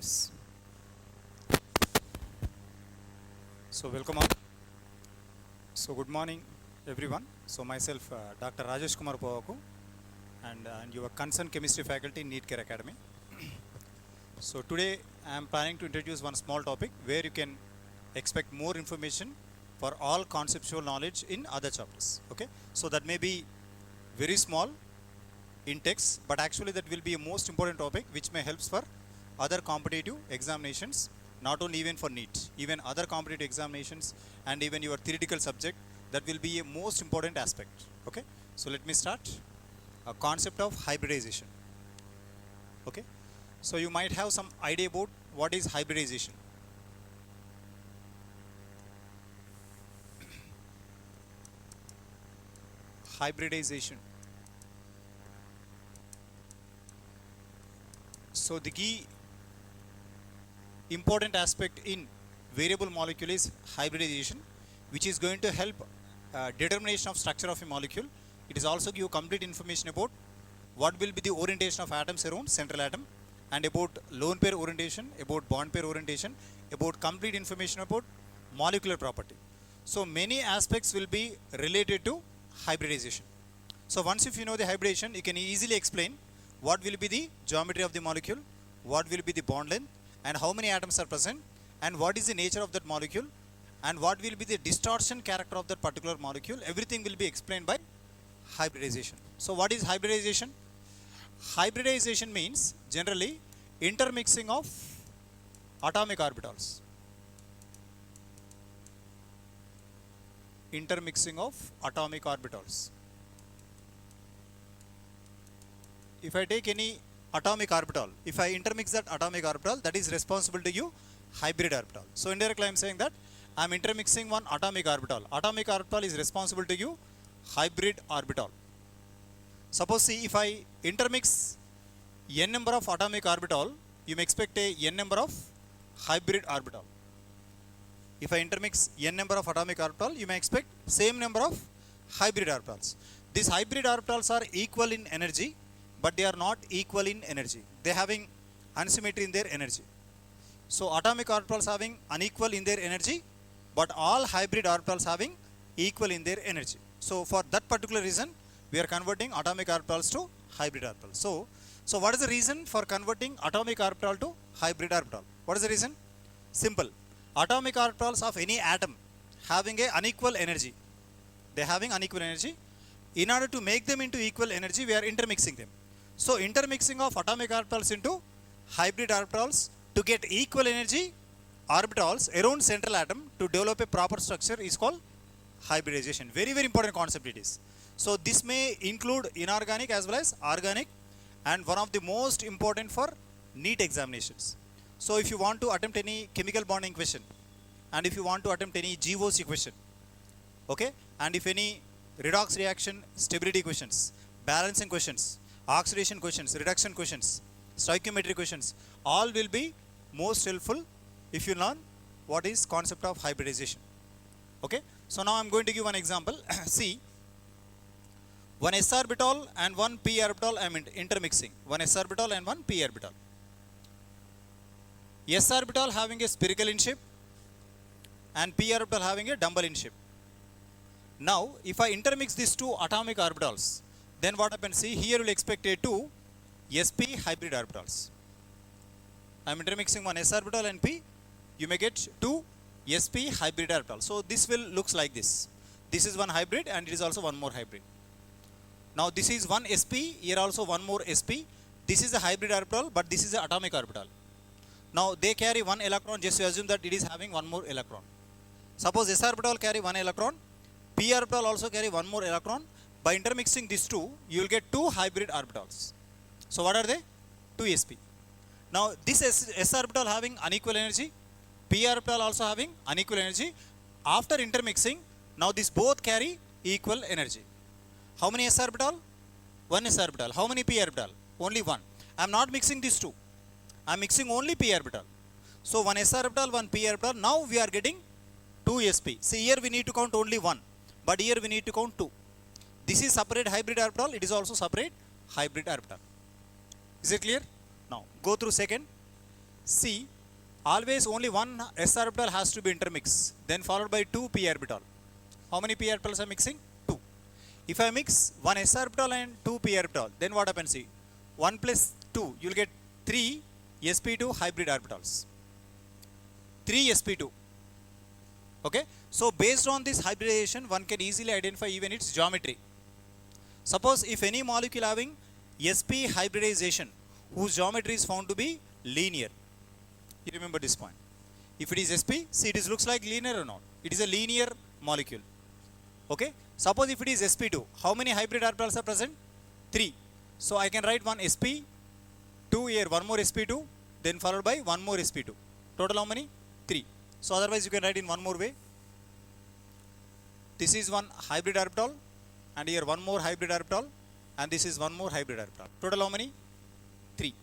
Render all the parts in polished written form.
Yes. So welcome all. So good morning everyone. So myself Dr. Rajesh Kumar Pavaku and your concerned chemistry faculty in Neet Care Academy. So today I am planning to introduce one small topic where you can expect more information for all conceptual knowledge in other chapters. Okay. So that may be very small in text, but actually that will be a most important topic which may help for other competitive examinations, not only even for NEET, even other competitive examinations and even your theoretical subject, that will be a most important aspect. Okay, so let me start. A concept of hybridization. Okay, so you might have some idea about what is hybridization. Hybridization. So the key important aspect in variable molecule is hybridization, which is going to help determination of structure of a molecule. It is also give complete information about what will be the orientation of atoms around central atom, and about lone pair orientation, about bond pair orientation, about complete information about molecular property. So many aspects will be related to hybridization. So once if you know the hybridization, you can easily explain what will be the geometry of the molecule, what will be the bond length, and how many atoms are present, and what is the nature of that molecule, and what will be the distortion character of that particular molecule. Everything will be explained by hybridization. So what is hybridization? Hybridization means generally intermixing of atomic orbitals. Intermixing of atomic orbitals. If I take any atomic orbital, if I intermix that atomic orbital, that is responsible to you hybrid orbital. So indirectly I am saying that I am intermixing one atomic orbital. Atomic orbital is responsible to you hybrid orbital. Suppose see, if I intermix n number of atomic orbital, you may expect a n number of hybrid orbital. If I intermix n number of atomic orbital, you may expect same number of hybrid orbitals. These hybrid orbitals are equal in energy, but they are not equal in energy. They are having asymmetry in their energy. So atomic orbitals having unequal in their energy, but all hybrid orbitals having equal in their energy. So for that particular reason, we are converting atomic orbitals to hybrid orbitals. So what is the reason for converting atomic orbital to hybrid orbital? What is the reason? Simple. Atomic orbitals of any atom having a unequal energy. They are having unequal energy. In order to make them into equal energy, we are intermixing them. So intermixing of atomic orbitals into hybrid orbitals to get equal energy orbitals around central atom to develop a proper structure is called hybridization. Very, very important concept it is. So this may include inorganic as well as organic, and one of the most important for NEET examinations. So if you want to attempt any chemical bonding question, and if you want to attempt any GOC question, okay, and if any redox reaction stability questions, balancing questions, oxidation questions, reduction questions, stoichiometry questions, all will be most helpful if you learn what is concept of hybridization. Okay, so now I am going to give one example. See, one s orbital and one p orbital I am intermixing. One s orbital and one p orbital. S orbital having a spherical in shape and p orbital having a dumbbell in shape. Now, if I intermix these two atomic orbitals, then what happens? See, here you will expect a two sp hybrid orbitals. I am intermixing one s orbital and p. You may get two sp hybrid orbitals. So this will looks like this. This is one hybrid and it is also one more hybrid. Now this is one sp. Here also one more sp. This is a hybrid orbital, but this is an atomic orbital. Now they carry one electron. Just to assume that it is having one more electron. Suppose s orbital carry one electron, p orbital also carry one more electron. By intermixing these two, you will get two hybrid orbitals. So what are they? 2sp. Now this s orbital having unequal energy, p orbital also having unequal energy. After intermixing, now these both carry equal energy. How many s orbital? One s orbital. How many p orbital? Only one. I am not mixing these two. I am mixing only p orbital. So one s orbital, one p orbital. Now we are getting 2sp. See, here we need to count only one, but here we need to count two. This is separate hybrid orbital. It is also separate hybrid orbital. Is it clear? Now go through second. See, always only one s orbital has to be intermixed, then followed by two p orbital. How many p orbitals are mixing? 2. If I mix one s orbital and two p orbital, then what happens? See, 1 plus 2, you will get 3 sp2 hybrid orbitals. 3 sp2. Okay, so based on this hybridization, one can easily identify even its geometry. Suppose if any molecule having sp hybridization whose geometry is found to be linear, you remember this point. If it is sp, see, it is looks like linear or not? It is a linear molecule. Okay, suppose if it is sp2, how many hybrid orbitals are present? 3. So I can write one sp2 here, one more sp2, then followed by one more sp2. Total how many? 3. So otherwise you can write in one more way. This is one hybrid orbital, and here one more hybrid orbital, and this is one more hybrid orbital. Total how many? 3.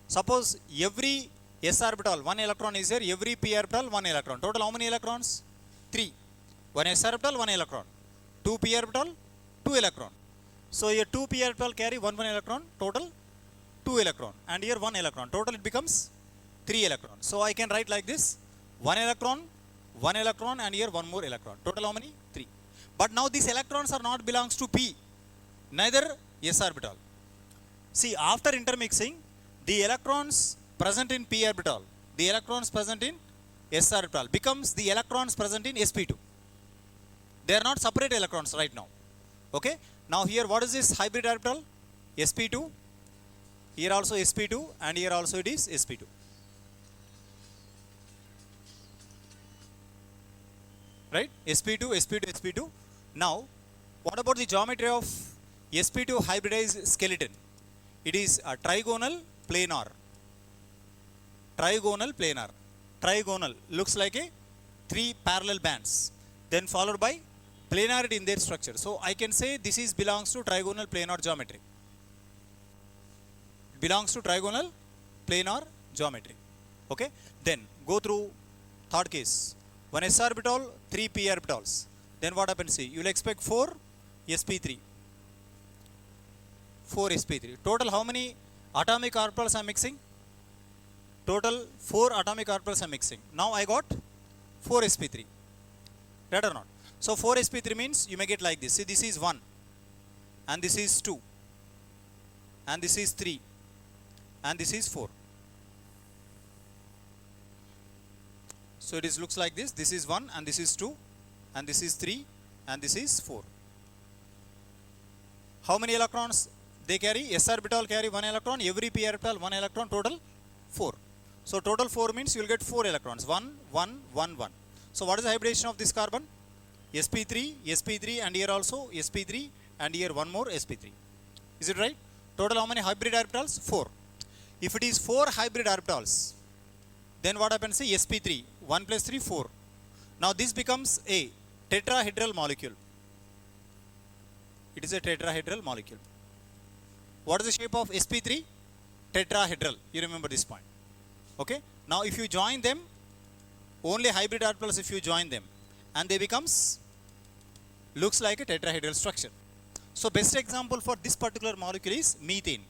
Suppose every s orbital, one electron is here, every p orbital, one electron. Total how many electrons? 3. One s orbital, one electron. 2 p orbital, 2 electron. So here 2 p orbital carry one electron, total 2 electron, and here 1 electron. Total it becomes 3 electrons. So I can write like this: 1 electron, and here one more electron. Total how many? 3. But now these electrons are not belongs to p, neither s orbital. See, after intermixing, the electrons present in p orbital, the electrons present in s orbital becomes the electrons present in sp2. They are not separate electrons right now. Okay, now here what is this hybrid orbital? sp2, here also sp2, and here also it is sp2. Right, sp2, sp2, sp2. Now what about the geometry of sp2 hybridized skeleton? It is a trigonal planar. Trigonal planar. Trigonal looks like a 3 parallel bands, then followed by planarity in their structure. So I can say this is belongs to trigonal planar geometry. Belongs to trigonal planar geometry. Okay, then go through third case. One s orbital, 3 p orbitals. Then what happens? See, you will expect 4 sp3. 4 sp3. Total how many atomic orbitals I am mixing? Total 4 atomic orbitals I am mixing. Now I got 4 sp3. Right or not? So 4 sp3 means you may get like this. See, this is 1, and this is 2, and this is 3, and this is 4. So it is looks like this. This is 1, and this is 2, and this is 3, and this is 4. How many electrons they carry? S orbital carry 1 electron, every p orbital 1 electron, total 4. So total 4 means you will get 4 electrons. 1, 1, 1, 1. So what is the hybridization of this carbon? sp3, sp3, and here also sp3, and here one more sp3. Is it right? Total how many hybrid orbitals? 4. If it is 4 hybrid orbitals, then what happens? See, sp3, 1 plus 3, 4. Now this becomes a tetrahedral molecule. It is a tetrahedral molecule. What is the shape of sp3? Tetrahedral. You remember this point. Okay. Now if you join them, only hybrid orbitals, if you join them, and they becomes looks like a tetrahedral structure. So best example for this particular molecule is methane.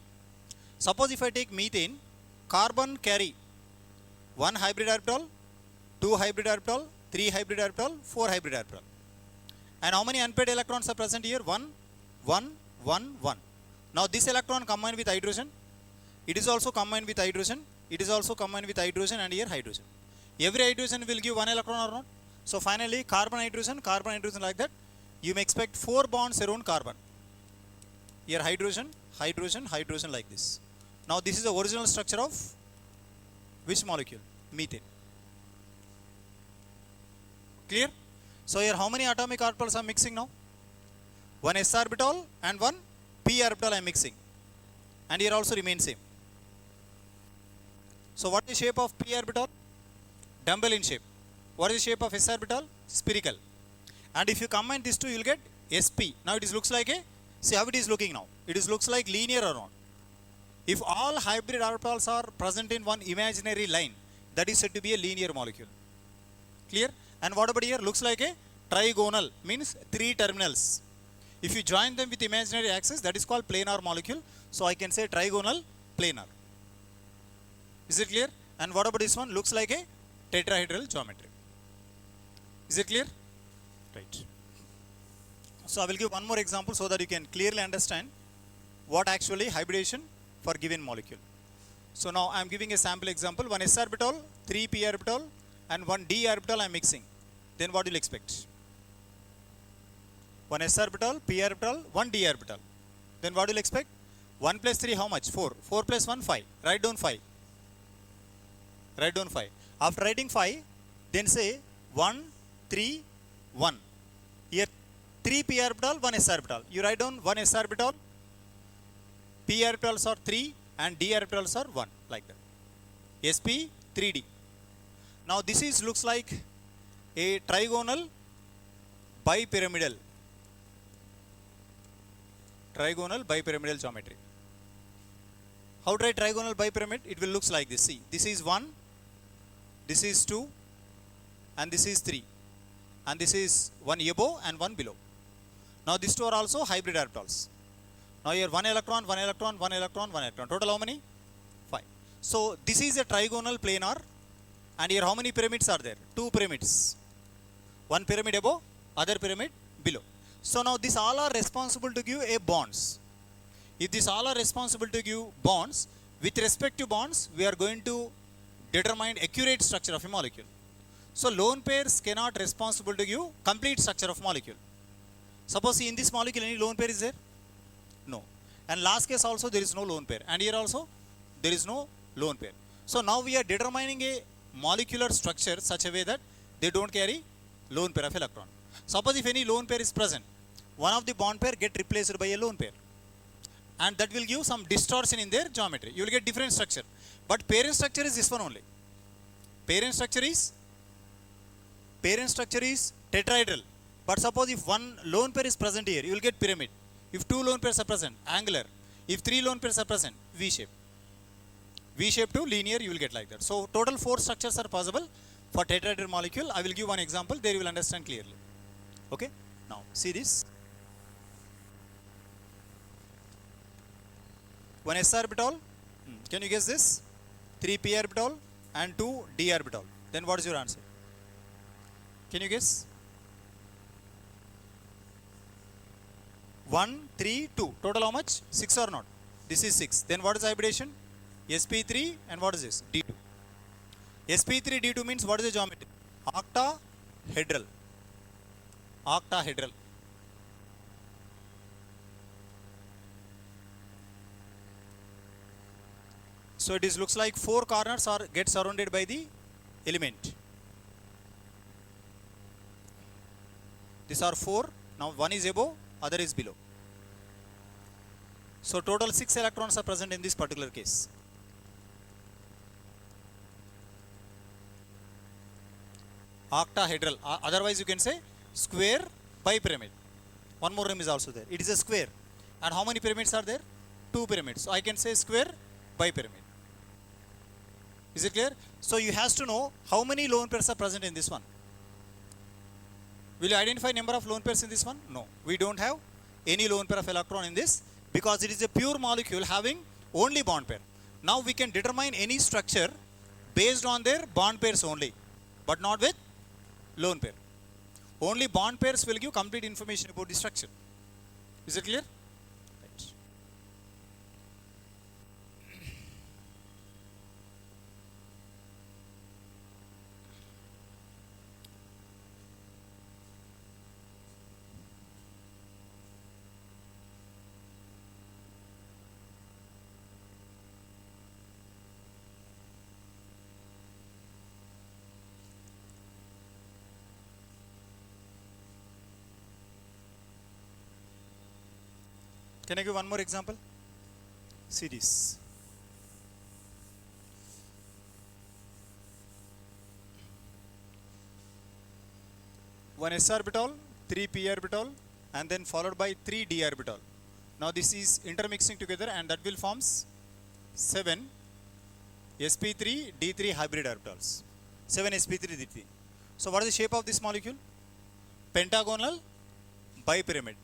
Suppose if I take methane, carbon carry 1 hybrid orbital, 2 hybrid orbital, 3 hybrid orbital, 4 hybrid orbital. And how many unpaired electrons are present here? 1, 1, 1, 1. Now this electron combined with hydrogen. It is also combined with hydrogen. It is also combined with hydrogen, and here hydrogen. Every hydrogen will give 1 electron or not? So finally carbon, hydrogen like that. You may expect 4 bonds around carbon. Here hydrogen, hydrogen, hydrogen like this. Now this is the original structure of which molecule? Methane. Clear? So here how many atomic orbitals I am mixing now? 1 s orbital and 1 p orbital I am mixing. And here also remains same. So what is the shape of p orbital? Dumbbell in shape. What is the shape of s orbital? Spherical. And if you combine these two, you will get sp. Now it is looks like a, see how it is looking now. It is looks like linear or not. If all hybrid orbitals are present in one imaginary line, that is said to be a linear molecule. Clear? And what about here? Looks like a trigonal, means 3 terminals. If you join them with imaginary axis, that is called planar molecule. So I can say trigonal planar. Is it clear? And what about this one? Looks like a tetrahedral geometry. Is it clear? Right. So I will give one more example so that you can clearly understand what actually hybridization for given molecule. So now I am giving a sample example. One s orbital, 3 p orbital, and one d orbital I am mixing. Then what will you expect? One s orbital, p orbital, one d orbital. Then what will you expect? 1 plus 3 how much? 4. 4 plus 1 5. Write down 5. Write down 5. After writing 5, then say 1, 3, 1. Here 3 p orbital, 1 s orbital. You write down 1 s orbital, p orbitals are 3 and d orbitals are 1, like that. Sp 3d. Now this is looks like a trigonal bipyramidal geometry. How to write trigonal bipyramid? It will looks like this. See, this is 1, this is 2, and this is 3, and this is one above and one below. Now these two are also hybrid orbitals. Now here 1 electron, 1 electron, 1 electron, 1 electron. Total how many? 5. So this is a trigonal planar, and here how many pyramids are there? 2 pyramids. One pyramid above, other pyramid below. So now these all are responsible to give a bonds. If these all are responsible to give bonds, with respect to bonds, we are going to determine accurate structure of a molecule. So lone pairs cannot responsible to give complete structure of molecule. Suppose in this molecule any lone pair is there? No. And last case also there is no lone pair. And here also there is no lone pair. So now we are determining a molecular structure such a way that they don't carry lone pair of electron. Suppose if any lone pair is present, one of the bond pair get replaced by a lone pair. And that will give some distortion in their geometry. You will get different structure. But parent structure is this one only. Parent structure is tetrahedral. But suppose if one lone pair is present here, you will get pyramid. If 2 lone pairs are present, angular. If 3 lone pairs are present, V shape. V shape to linear, you will get like that. So total 4 structures are possible for tetrahedral molecule. I will give one example, there you will understand clearly. Okay? Now see this. One s orbital, can you guess this? 3 p orbital and 2 d orbital. Then what is your answer? Can you guess? 1, 3, 2. Total how much? 6 or not? This is 6. Then what is hybridization? Sp3 and what is this? D2. Sp3 D2 means what is the geometry? Octahedral. Octahedral. So it is looks like 4 corners are get surrounded by the element. These are 4. Now one is above, other is below. So total 6 electrons are present in this particular case. Octahedral. Otherwise you can say square bipyramid. One more name is also there. It is a square. And how many pyramids are there? 2 pyramids. So I can say square bipyramid. Is it clear? So you have to know how many lone pairs are present in this one. Will you identify number of lone pairs in this one? No. We don't have any lone pair of electron in this because it is a pure molecule having only bond pair. Now we can determine any structure based on their bond pairs only, but not with lone pair. Only bond pairs will give complete information about the structure. Is it clear? Right. Can I give one more example? See this. One s orbital, 3 p orbital, and then followed by 3 d orbital. Now this is intermixing together and that will forms 7 sp3 d3 hybrid orbitals. 7 sp3 d3. So what is the shape of this molecule? Pentagonal bipyramid.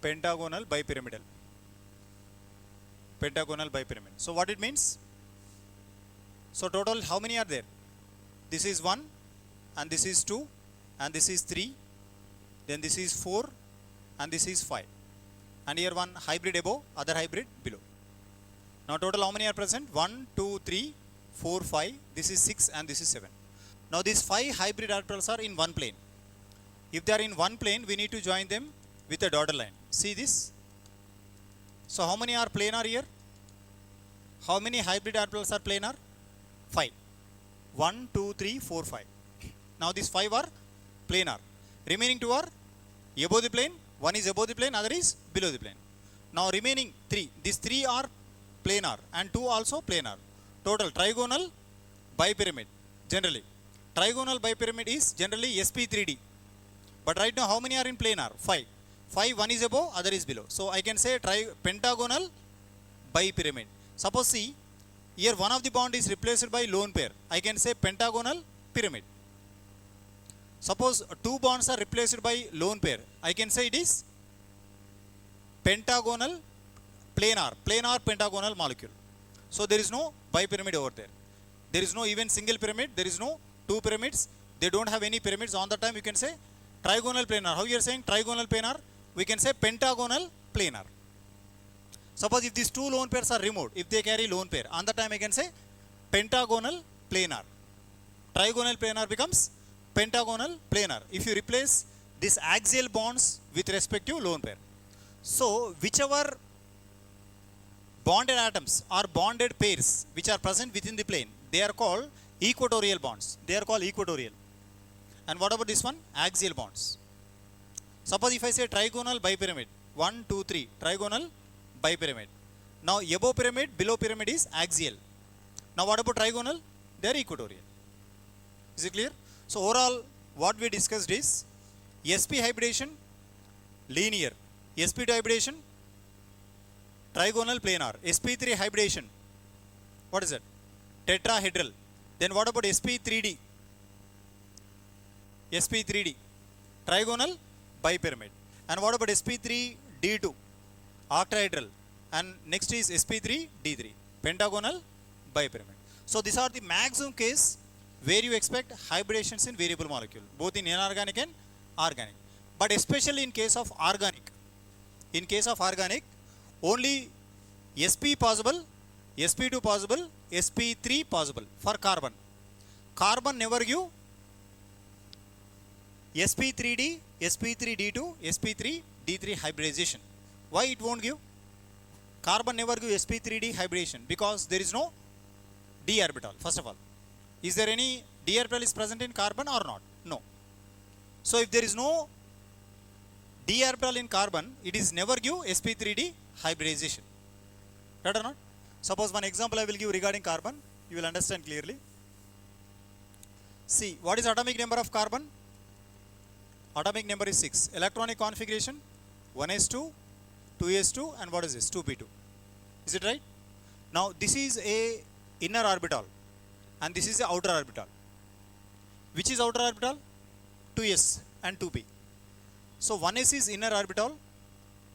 pentagonal bipyramidal. Pentagonal bipyramid. So what it means? So total how many are there? This is 1 and this is 2 and this is 3, then this is 4 and this is 5, and here one hybrid above, other hybrid below. Now total how many are present? 1, 2, 3, 4, 5, this is 6 and this is 7. Now these 5 hybrid orbitals are in one plane. If they are in one plane, we need to join them with a dotted line. See this? So how many are planar here? How many hybrid orbitals are planar? 5. 1, 2, 3, 4, 5. Now these 5 are planar. Remaining 2 are above the plane. One is above the plane, other is below the plane. Now remaining 3. These 3 are planar and 2 also planar. Total trigonal bipyramid. Generally, trigonal bipyramid is generally SP3D. But right now how many are in planar? 5. 5, one is above, other is below. So I can say pentagonal bipyramid. Suppose see, here one of the bond is replaced by lone pair. I can say pentagonal pyramid. Suppose 2 bonds are replaced by lone pair. I can say it is pentagonal planar pentagonal molecule. So there is no bipyramid over there. There is no even single pyramid. There is no 2 pyramids. They don't have any pyramids. On that time you can say trigonal planar. How you are saying trigonal planar? We can say pentagonal planar. Suppose if these 2 lone pairs are removed, if they carry lone pair, on that time I can say pentagonal planar. Trigonal planar becomes pentagonal planar if you replace these axial bonds with respect to lone pair. So whichever bonded atoms or bonded pairs which are present within the plane, they are called equatorial bonds. They are called equatorial. And what about this one? Axial bonds. Suppose if I say trigonal bipyramid, 1, 2, 3, trigonal bipyramid. Now above pyramid, below pyramid is axial. Now what about trigonal? They are equatorial. Is it clear? So overall what we discussed is sp hybridization linear, sp2 hybridization trigonal planar, sp3 hybridization, what is it? Tetrahedral. Then what about sp3d? sp3d trigonal bipyramid. And what about sp3d2? Octahedral. And next is sp3d3 pentagonal bipyramid. So these are the maximum case where you expect hybridations in variable molecule, both in inorganic and organic. But especially in case of organic, only sp possible, sp2 possible, sp3 possible for carbon. Carbon never give sp3d, sp3d2, sp3d3 hybridization. Why it won't give? Carbon never give sp3d hybridization because there is no d orbital. First of all, is there any d orbital is present in carbon or not? No. So if there is no d orbital in carbon, it is never give sp3d hybridization. Right or not? Suppose one example I will give regarding carbon, you will understand clearly. See, what is atomic number of carbon? Atomic number is 6. Electronic configuration 1s2, 2s2, and what is this? 2p2. Is it right? Now this is a inner orbital and this is the outer orbital. Which is outer orbital? 2s and 2p. So 1s is inner orbital,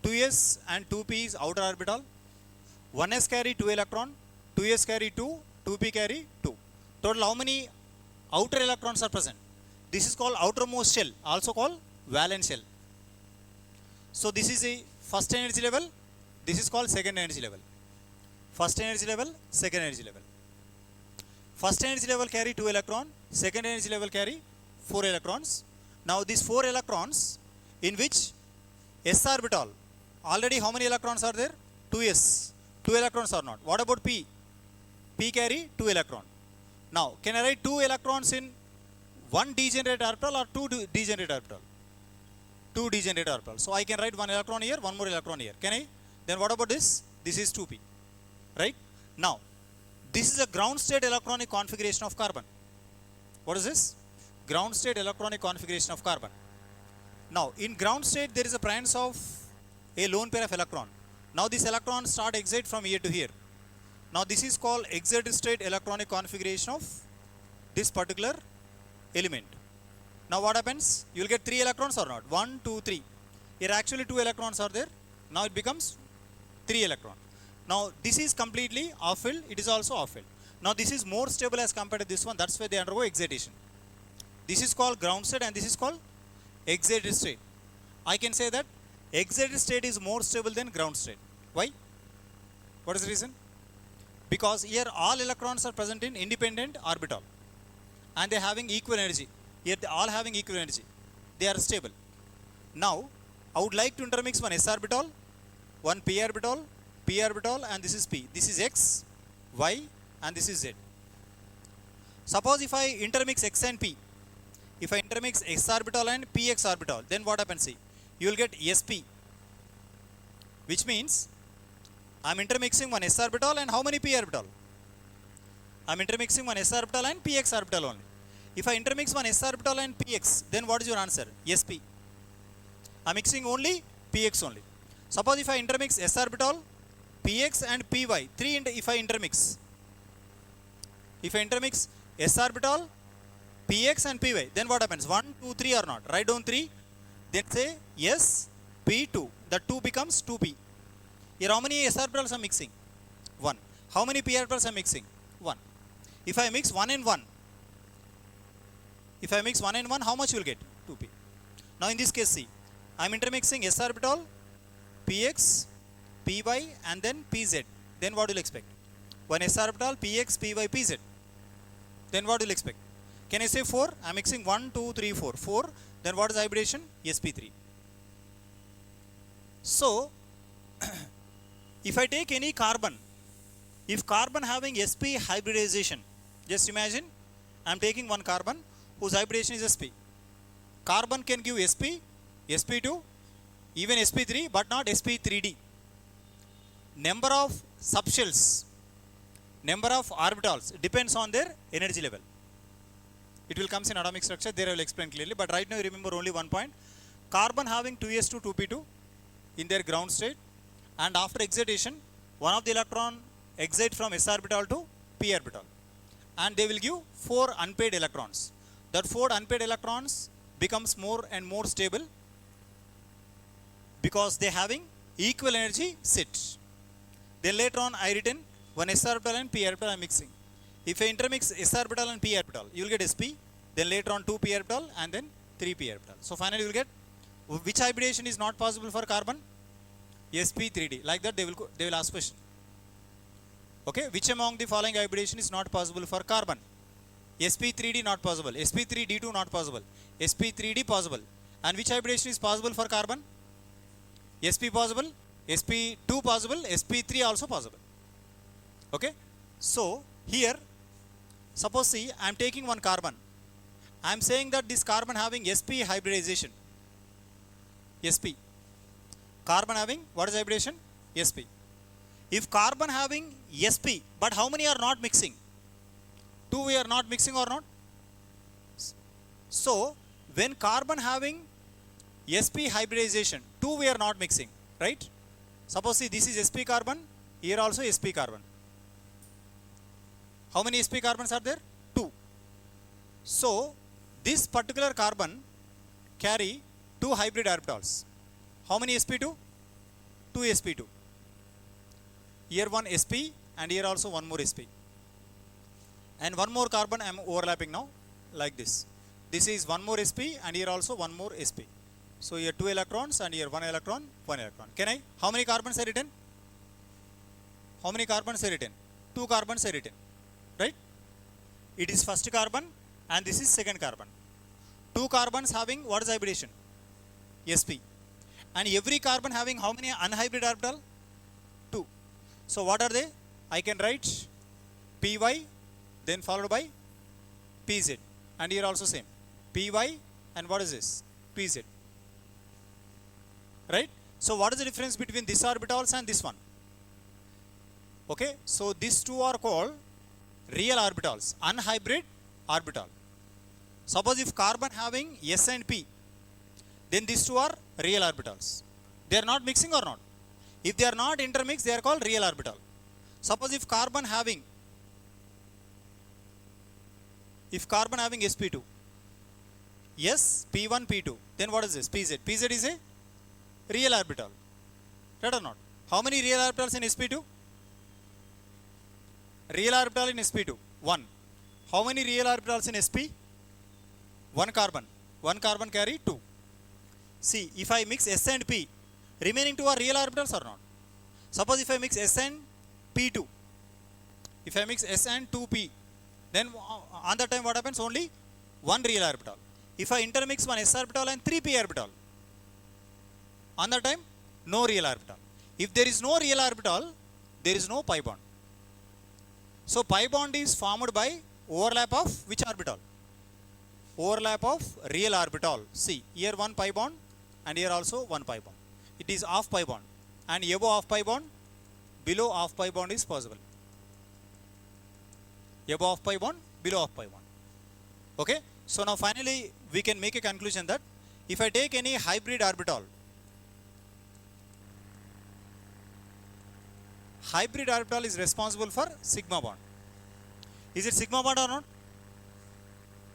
2s and 2p is outer orbital. 1s carry 2 electron, 2s carry 2, 2p carry 2. Total how many outer electrons are present? This is called outermost shell, also called valence shell. So this is a first energy level, this is called second energy level. First energy level, second energy level. First energy level carry 2 electron, second energy level carry 4 electrons. Now these 4 electrons in which s orbital, already how many electrons are there? 2s. 2 electrons or not? What about p? P carry 2 electron. Now can I write 2 electrons in one degenerate orbital or 2 degenerate orbital? 2 degenerate orbital. So I can write 1 electron here, 1 more electron here. Can I? Then what about this? This is 2p. Right? Now this is a ground state electronic configuration of carbon. What is this? Ground state electronic configuration of carbon. Now in ground state there is a presence of a lone pair of electron. Now this electron start excite from here to here. Now this is called excited state electronic configuration of this particular element. Now what happens? You will get 3 electrons or not? 1, 2, 3. Here actually 2 electrons are there. Now it becomes 3 electron. Now this is completely off filled. It is also off filled. Now this is more stable as compared to this one. That's why they undergo excitation. This is called ground state and this is called excited state. I can say that excited state is more stable than ground state. Why? What is the reason? Because here all electrons are present in independent orbital and they are having equal energy. Here they all having equal energy. They are stable. Now I would like to intermix one s orbital, one p orbital, and this is p. This is x, y, and this is z. Suppose if I intermix x and p, if I intermix s orbital and px orbital, then what happens? See, you will get sp, which means I am intermixing one s orbital and how many p orbital? I am intermixing one s orbital and px orbital only. If I intermix one s orbital and px, then what is your answer? Sp. I am mixing only px only. Suppose if I intermix s orbital, px and py, if I intermix s orbital, px and py, then what happens? 1, 2, 3 or not? Write down 3, then say s, p, 2. The 2 becomes 2p. Here how many s orbitals I am mixing? 1. How many p orbitals I am mixing? 1. If I mix 1 and 1, how much you will get? 2p. Now in this case, see, I am intermixing s orbital, px, py, and then pz. Then what will you expect? One s orbital, px, py, pz. Then what will you expect? Can I say 4? I am mixing 1, 2, 3, 4. 4. Then what is hybridization? sp3. So, if I take any carbon, if carbon having sp hybridization, just imagine I am taking one carbon whose hybridization is sp. Carbon can give sp, sp2, even sp3, but not sp3d. Number of subshells, number of orbitals depends on their energy level. It will come in atomic structure, there I will explain clearly, but right now you remember only one point. Carbon having 2s2, 2p2 in their ground state, and after excitation, one of the electron excite from s orbital to p orbital, and they will give 4 unpaired electrons. That 4 unpaired electrons becomes more and more stable because they having equal energy set. Then later on I written one s orbital and p orbital I am mixing. If I intermix s orbital and p orbital, you will get sp, then later on 2 p orbital and then 3 p orbital. So finally you will get which hybridization is not possible for carbon? sp3d. Like that they will ask question. Okay, which among the following hybridization is not possible for carbon? sp3d not possible, sp3d2 not possible, sp3d possible. And which hybridization is possible for carbon? sp possible, sp2 possible, sp3 also possible. Okay, so here suppose see I am taking one carbon. I am saying that this carbon having sp hybridization. sp. Carbon having what is hybridization? sp. If carbon having sp, but how many are not mixing? 2 we are not mixing or not? So when carbon having sp hybridization, 2 we are not mixing, right? Suppose see this is sp carbon, here also sp carbon. How many sp carbons are there? 2. So this particular carbon carry 2 hybrid orbitals. How many sp2? 2 sp2. Here one sp and here also one more sp. And one more carbon I am overlapping now like this. This is one more sp and here also one more sp. So here 2 electrons and here 1 electron, 1 electron. Can I? How many carbons are written? How many carbons are written? 2 carbons are written. Right? It is first carbon and this is second carbon. 2 carbons having what is hybridization? sp. And every carbon having how many unhybrid orbital? 2. So what are they? I can write py then followed by pz, and here also same py and what is this? Pz. Right? So what is the difference between this orbitals and this one? Okay, so these two are called real orbitals, unhybrid orbital. Suppose if carbon having s and p, then these two are real orbitals. They are not mixing or not? If they are not intermixed, they are called real orbital. Suppose if carbon having sp2, yes, p1, p2, then what is this? Pz. Pz is a real orbital. Right or not? How many real orbitals in sp2? Real orbital in sp2, 1. How many real orbitals in sp? 1 carbon. 1 carbon carry 2. See, if I mix s and p, remaining 2 are real orbitals or not? Suppose if I mix s and p2, if I mix s and 2p, then on that time what happens? Only 1 real orbital. If I intermix 1 s orbital and 3 p orbital, on that time no real orbital. If there is no real orbital, there is no pi bond. So pi bond is formed by overlap of which orbital? Overlap of real orbital. See, here 1 pi bond and here also 1 pi bond. It is half pi bond, and above half pi bond, below half pi bond is possible. Above half pi bond, below half pi bond. Okay, so now finally we can make a conclusion that if I take any hybrid orbital, is responsible for sigma bond. Is it sigma bond or not?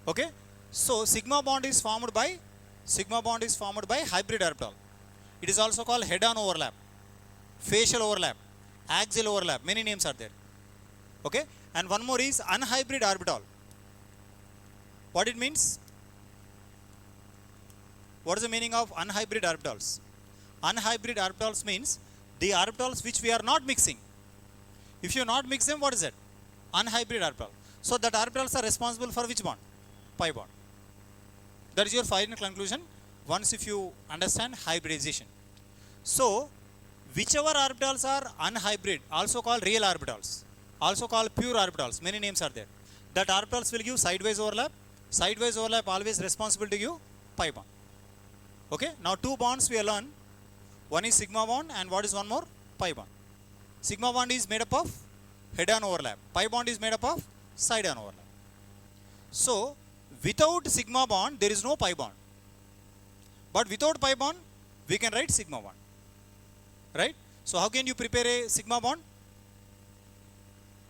Okay, so sigma bond is formed by hybrid orbital. It is also called head-on overlap, facial overlap, axial overlap. Many names are there. Okay, and one more is unhybrid orbital. What it means? What is the meaning of unhybrid orbitals? Unhybrid orbitals means the orbitals which we are not mixing. If you not mix them, what is that? Unhybrid orbital. So that orbitals are responsible for which bond? Pi bond. That is your final conclusion once if you understand hybridization. So whichever orbitals are unhybrid, also called real orbitals, also called pure orbitals, many names are there. That orbitals will give sideways overlap. Sideways overlap always responsible to give pi bond. Okay, now 2 bonds we learn. One is sigma bond and what is one more? Pi bond. Sigma bond is made up of head-on overlap. Pi bond is made up of side-on overlap. So without sigma bond there is no pi bond. But without pi bond we can write sigma bond. Right? So how can you prepare a sigma bond?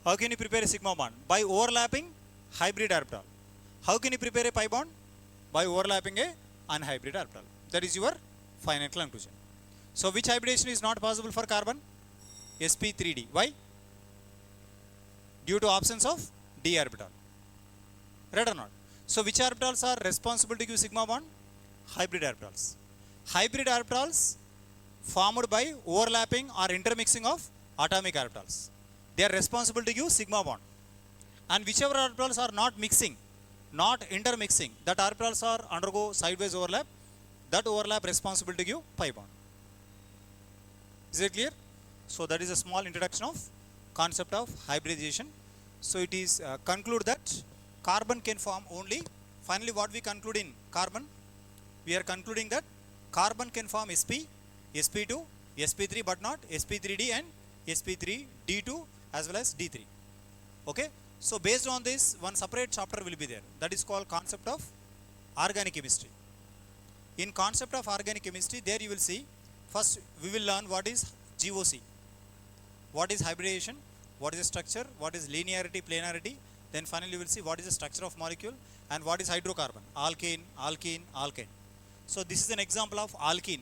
How can you prepare a sigma bond? By overlapping hybrid orbital. How can you prepare a pi bond? By overlapping a unhybrid orbital. That is your final conclusion. So which hybridization is not possible for carbon? sp3d. Why? Due to absence of d orbital. Right or not? So which orbitals are responsible to give sigma bond? Hybrid orbitals. Hybrid orbitals formed by overlapping or intermixing of atomic orbitals. They are responsible to give sigma bond. And whichever orbitals are not mixing, not intermixing, that orbitals are undergo sideways overlap, that overlap responsible to give pi bond. Is it clear? So that is a small introduction of concept of hybridization. So it is conclude that carbon can form only, finally what we conclude in carbon, we are concluding that carbon can form sp, sp2, sp3 but not sp3d and sp3d2 as well as d3. Okay, so based on this one separate chapter will be there, that is called concept of organic chemistry. In concept of organic chemistry, there you will see, first we will learn what is GOC, what is hybridization, what is the structure, what is linearity, planarity, then finally you will see what is the structure of molecule and what is hydrocarbon, alkane, alkene, alkane. So this is an example of alkene.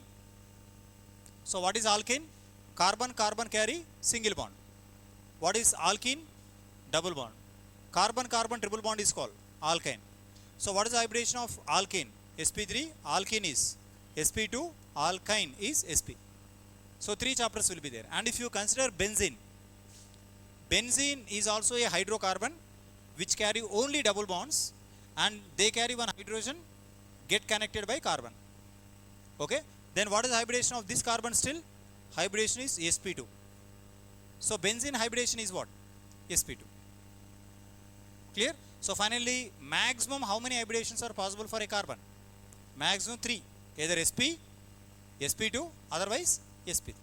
So what is alkene? Carbon, carbon carry single bond. What is alkene? Double bond. Carbon, carbon triple bond is called alkyne. So what is the hybridization of alkane? sp3, alkene is sp2, alkyne is sp. So 3 chapters will be there. And if you consider benzene, benzene is also a hydrocarbon which carry only double bonds and they carry one hydrogen get connected by carbon. Okay, then what is the hybridization of this carbon still? Hybridization is sp2. So benzene hybridization is what? sp2. Clear? So finally maximum how many hybridations are possible for a carbon? Maximum 3, either sp, sp2, otherwise sp3.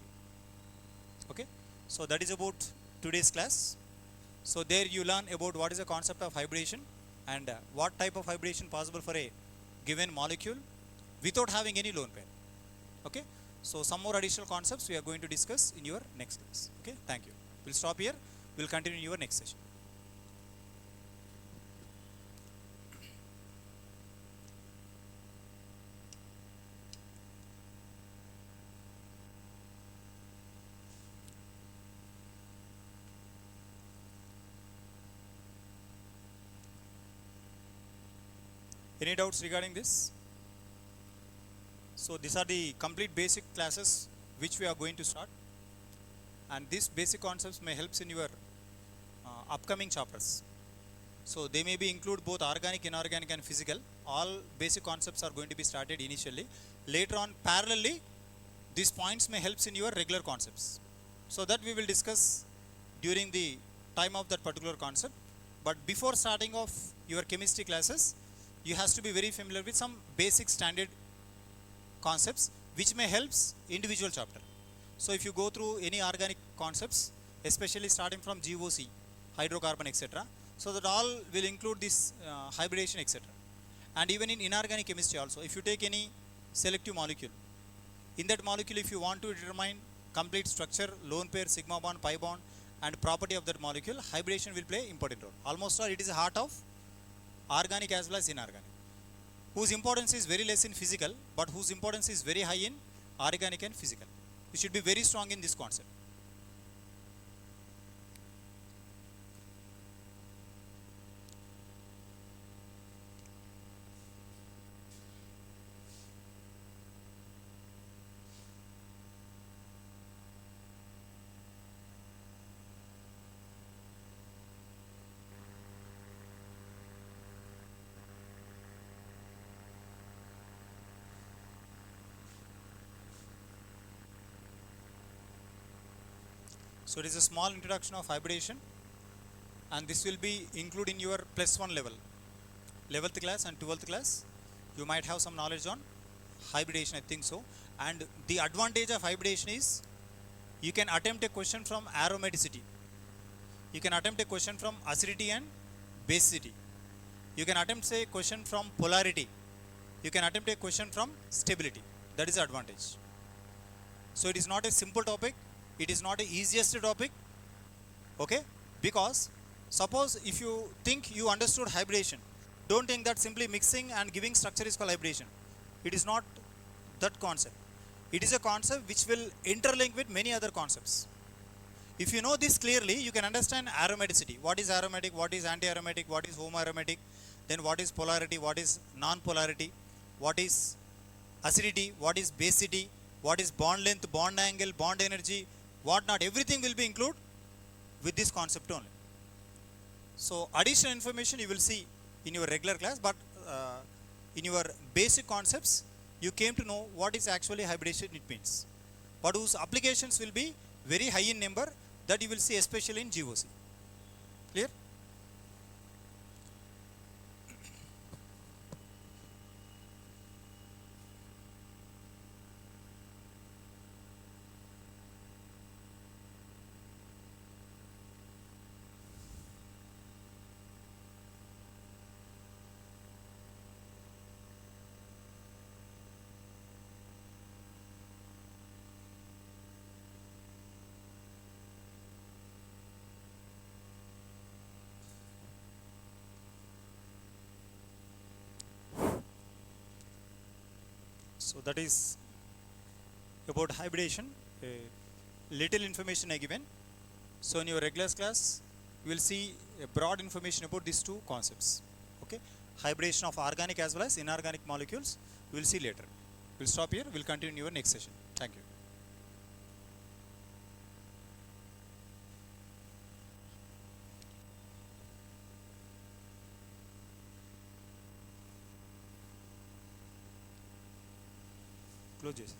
Okay, so that is about today's class. So there you learn about what is the concept of hybridization and what type of hybridization possible for a given molecule without having any lone pair. Okay, so some more additional concepts we are going to discuss in your next class. Okay, thank you. We'll stop here. We'll continue in your next session. Any doubts regarding this? So these are the complete basic classes which we are going to start, and these basic concepts may help in your upcoming chapters. So they may be include both organic, inorganic and physical. All basic concepts are going to be started initially. Later on, parallelly, these points may help in your regular concepts. So that we will discuss during the time of that particular concept. But before starting off your chemistry classes, you have to be very familiar with some basic standard concepts which may help individual chapter. So if you go through any organic concepts, especially starting from GOC, hydrocarbon, etc., so that all will include this hybridation, etc. And even in inorganic chemistry also, if you take any selective molecule, in that molecule, if you want to determine complete structure, lone pair, sigma bond, pi bond, and property of that molecule, hybridation will play important role. Almost all, it is the heart of organic as well as inorganic, whose importance is very less in physical, but whose importance is very high in organic and physical. You should be very strong in this concept. So it is a small introduction of hybridation, and this will be included in your +1 level, 11th class and 12th class. You might have some knowledge on hybridation, I think so. And the advantage of hybridation is you can attempt a question from aromaticity. You can attempt a question from acidity and basicity. You can attempt say question from polarity. You can attempt a question from stability. That is the advantage. So it is not a simple topic. It is not the easiest topic, okay? Because suppose if you think you understood hybridation, don't think that simply mixing and giving structure is called hybridation. It is not that concept. It is a concept which will interlink with many other concepts. If you know this clearly, you can understand aromaticity. What is aromatic, what is anti-aromatic, what is homoaromatic, then what is polarity, what is non-polarity, what is acidity, what is basicity, what is bond length, bond angle, bond energy, what not, everything will be included with this concept only. So additional information you will see in your regular class, but in your basic concepts, you came to know what is actually hybridation it means, but whose applications will be very high in number, that you will see especially in GOC. Clear? So that is about hybridation. A little information I given. So in your regular class, you will see a broad information about these two concepts. Okay, hybridation of organic as well as inorganic molecules. We will see later. We'll stop here. We'll continue in your next session. Thank you. Close this.